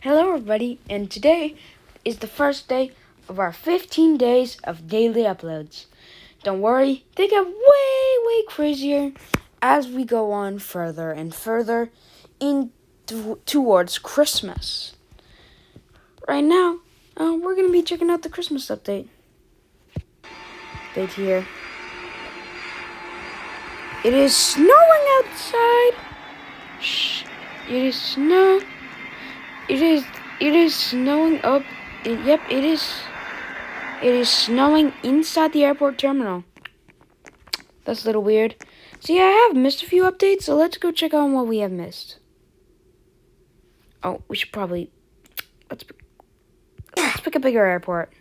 Hello everybody, and today is the first day of our 15 days of daily uploads. Don't worry, they get way crazier as we go on further and further towards Christmas. Right now, we're going to be checking out the Christmas update. Update here. It is snowing outside. Shh. It is snowing up. Yep, it is. It is snowing inside the airport terminal. That's a little weird. So yeah, I have missed a few updates, so let's go check on what we have missed. Oh, we should probably... Let's pick a bigger airport.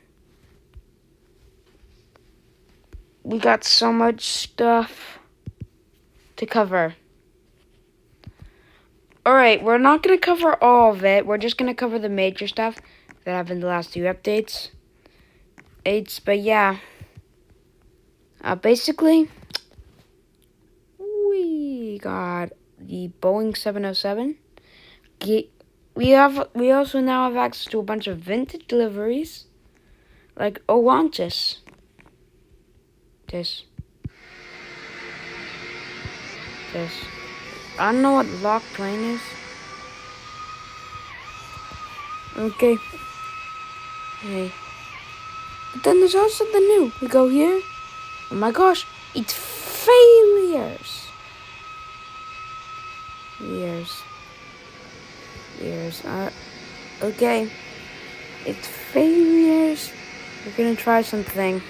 We got so much stuff to cover. Alright, we're not going to cover all of it. We're just going to cover the major stuff that happened in the last few updates. But yeah. Basically, we got the Boeing 707. We also now have access to a bunch of vintage deliveries, like Owantis. This. I don't know what locked plane is. Okay. Hey. But then there's also the new. We go here. Oh my gosh, it's failures. Okay. It's failures. We're gonna try something.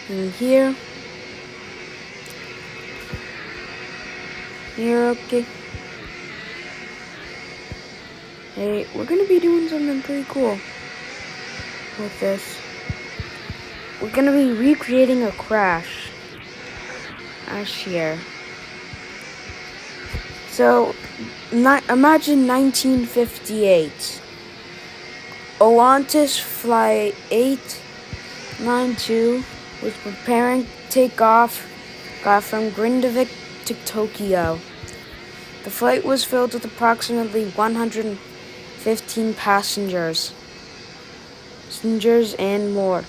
In here. Okay. Hey, we're gonna be doing something pretty cool with this. We're gonna be recreating a crash. Here. So, imagine 1958. Owantis Flight 892 was preparing to take off from Grindavik to Tokyo. The flight was filled with approximately 115 passengers and more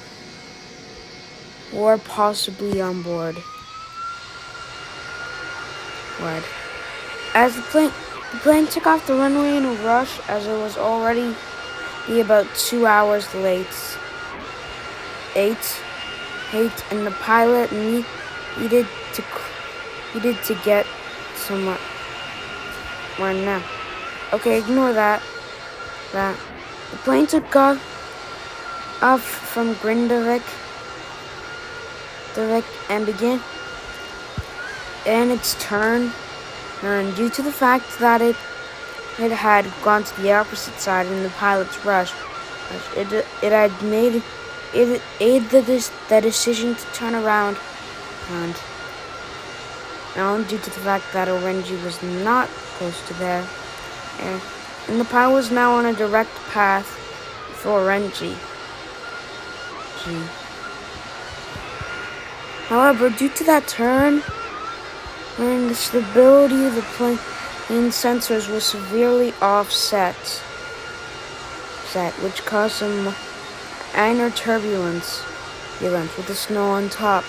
were possibly on board. As the plane took off the runway in a rush, as it was already about 2 hours late. And the pilot needed to get somewhere now. Okay, ignore that. The plane took off from Grindavik and began its turn due to the fact that it had gone to the opposite side in the pilot's rush. It had made the decision to turn around, and due to the fact that Orenji was not close to there, and the pilot was now on a direct path for Orenji. However, due to that turn, and the stability of the plane sensors was severely offset, which caused some minor turbulence with the snow on top.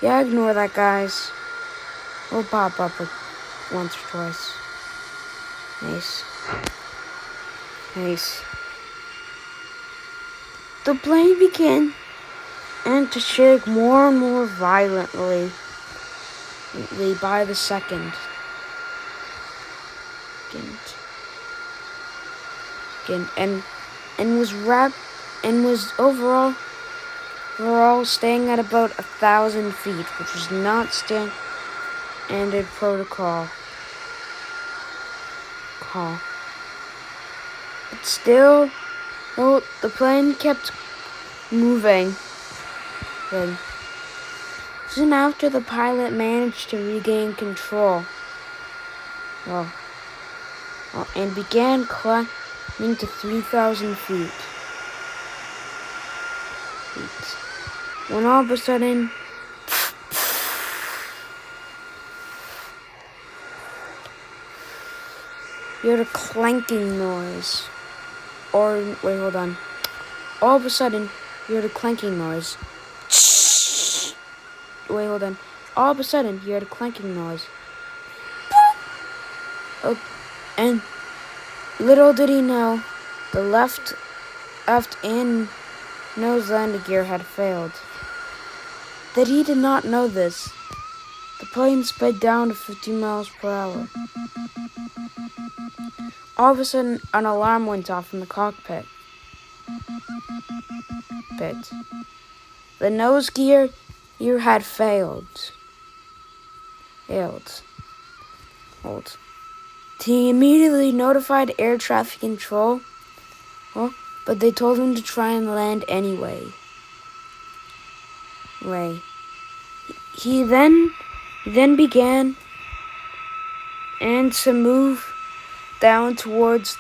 Yeah, ignore that, guys. We'll pop up once or twice. Nice. The plane began to shake more and more violently by the second. And was overall staying at about 1,000 feet, which was not standard protocol. But still, the plane kept moving. Soon after, the pilot managed to regain control. And began climbing to 3,000 feet. When all of a sudden, you heard a clanking noise. Or, wait, hold on. All of a sudden, you heard a clanking noise. Wait, hold on. All of a sudden, you heard a clanking noise. Oh, and little did he know, the left and nose landing gear had failed. That he did not know this. The plane sped down to 50 miles per hour. All of a sudden, an alarm went off in the cockpit. The nose gear had failed. He immediately notified air traffic control, but they told him to try and land anyway. He then began to move down towards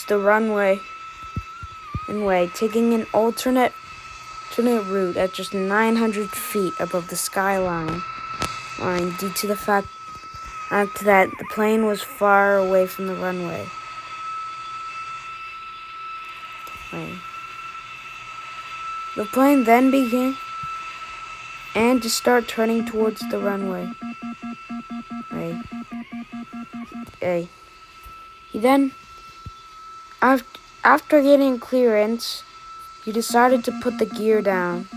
the runway, taking an alternate route at just 900 feet above the skyline, due to the fact that the plane was far away from the runway. The plane then began to start turning towards the runway. He then, after getting clearance, he decided to put the gear down,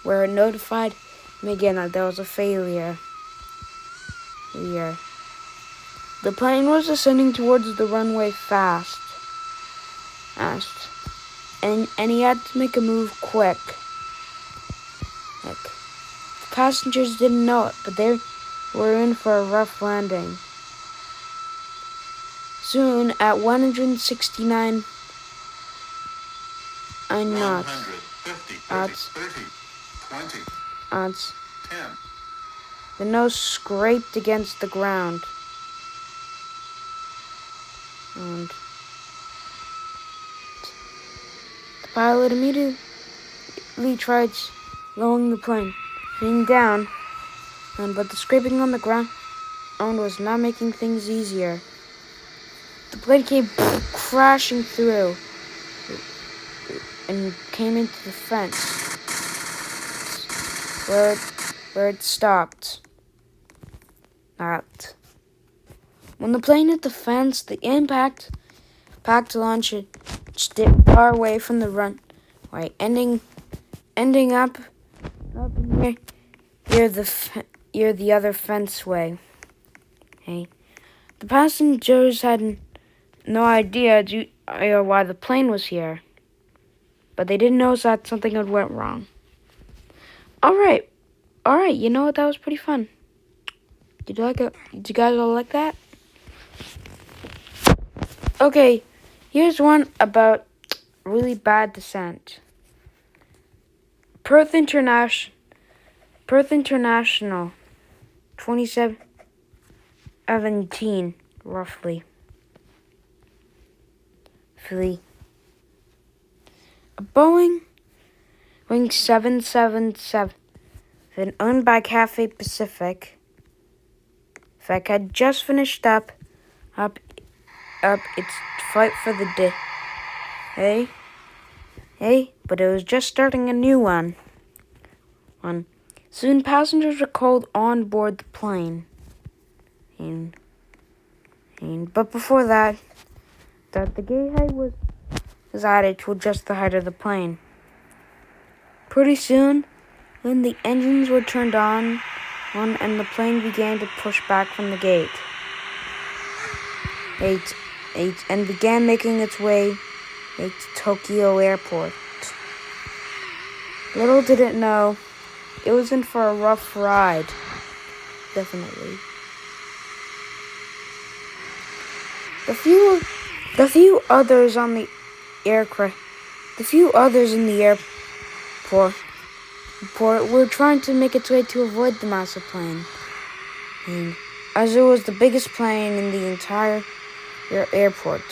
where it notified him again that there was a failure. The plane was ascending towards the runway fast, and he had to make a move quick. The passengers didn't know it, but they were in for a rough landing. Soon, at 169 knots, 10. The nose scraped against the ground. And the pilot immediately tried slowing the plane, being down, but the scraping on the ground was not making things easier. The plane came crashing through and came into the fence, where it stopped. When the plane hit the fence, the impact launch it far away from the runway, ending up near the other fenceway. The passengers had no idea why the plane was here, but they didn't know that something had went wrong. All right. You know what? That was pretty fun. Did you like it? Did you guys all like that? Okay, here's one about really bad descent. Perth International, 2017, roughly. A Boeing 777 owned by Cathay Pacific had just finished up its flight for the day. But it was just starting a new one. Soon passengers were called on board the plane. But before that, the gate height was added to adjust the height of the plane. Pretty soon, when the engines were turned on and the plane began to push back from the gate, and began making its way to Tokyo Airport. Little did it know, it was in for a rough ride. Definitely. The few others in the airport were trying to make its way to avoid the massive plane, as it was the biggest plane in the entire airport.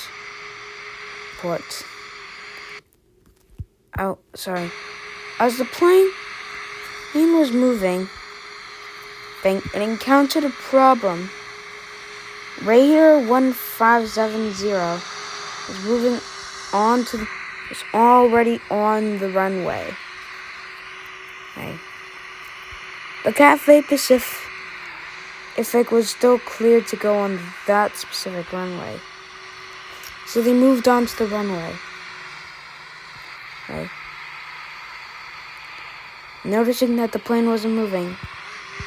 As the plane was moving, it encountered a problem. Raider 1570 was already on the runway. Okay. The Cathay Pacific was still cleared to go on that specific runway. So they moved on to the runway. Okay. Noticing that the plane wasn't moving,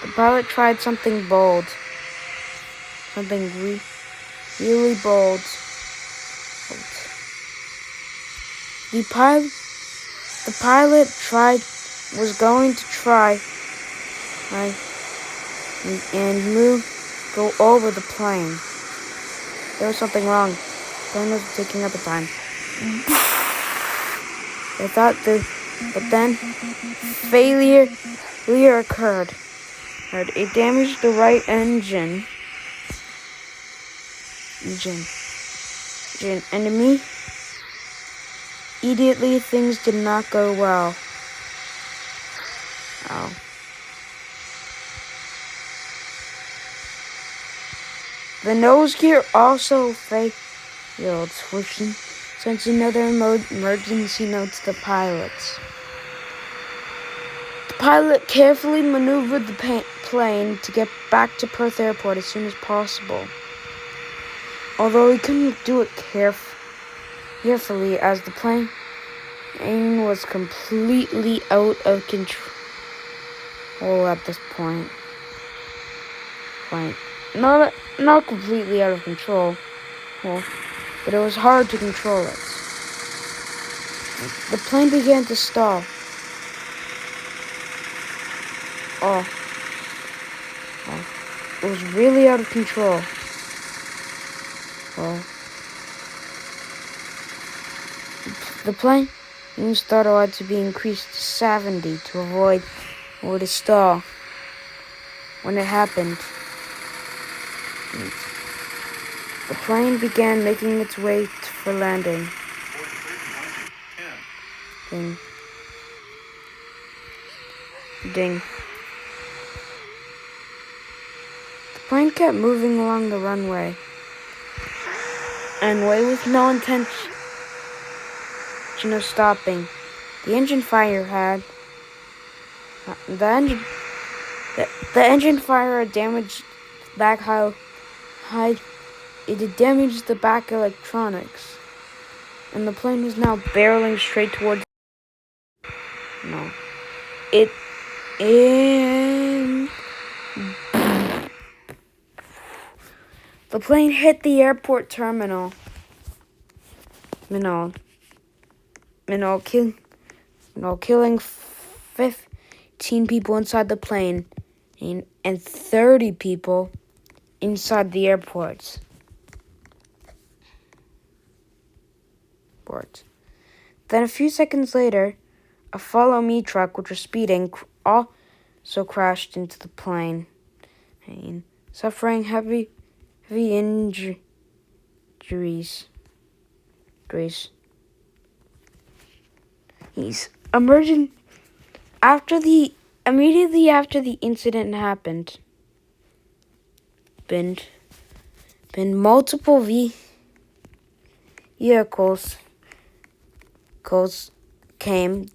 the pilot tried something bold. Something really bold. The pilot was going to try and go over the plane. There was something wrong. The plane wasn't taking up the time. But then failure occurred. It damaged the right engine. And immediately things did not go well. The nose gear also failed, which sent another emergency note to the pilots. The pilot carefully maneuvered the plane to get back to Perth Airport as soon as possible. Although he couldn't do it carefully, as the plane was completely out of control at this point. Not completely out of control, but it was hard to control it. The plane began to stall. It was really out of control. The plane throttle had to be increased to 70 to avoid a stall. When it happened, the plane began making its way for landing. Ding. The plane kept moving along the runway with no intention of stopping. The engine fire had damaged back it had damaged the back electronics, and the plane was now barreling straight towards. The plane hit the airport terminal. Killing 15 people inside the plane and 30 people inside the airport. Then a few seconds later, a Follow Me truck, which was speeding, also crashed into the plane, suffering heavy injuries. He's emerging immediately after the incident happened. Been multiple vehicles came,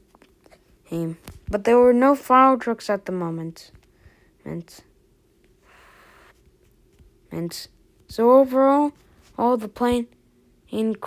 but there were no fire trucks at the moment. So overall, the plane crashed.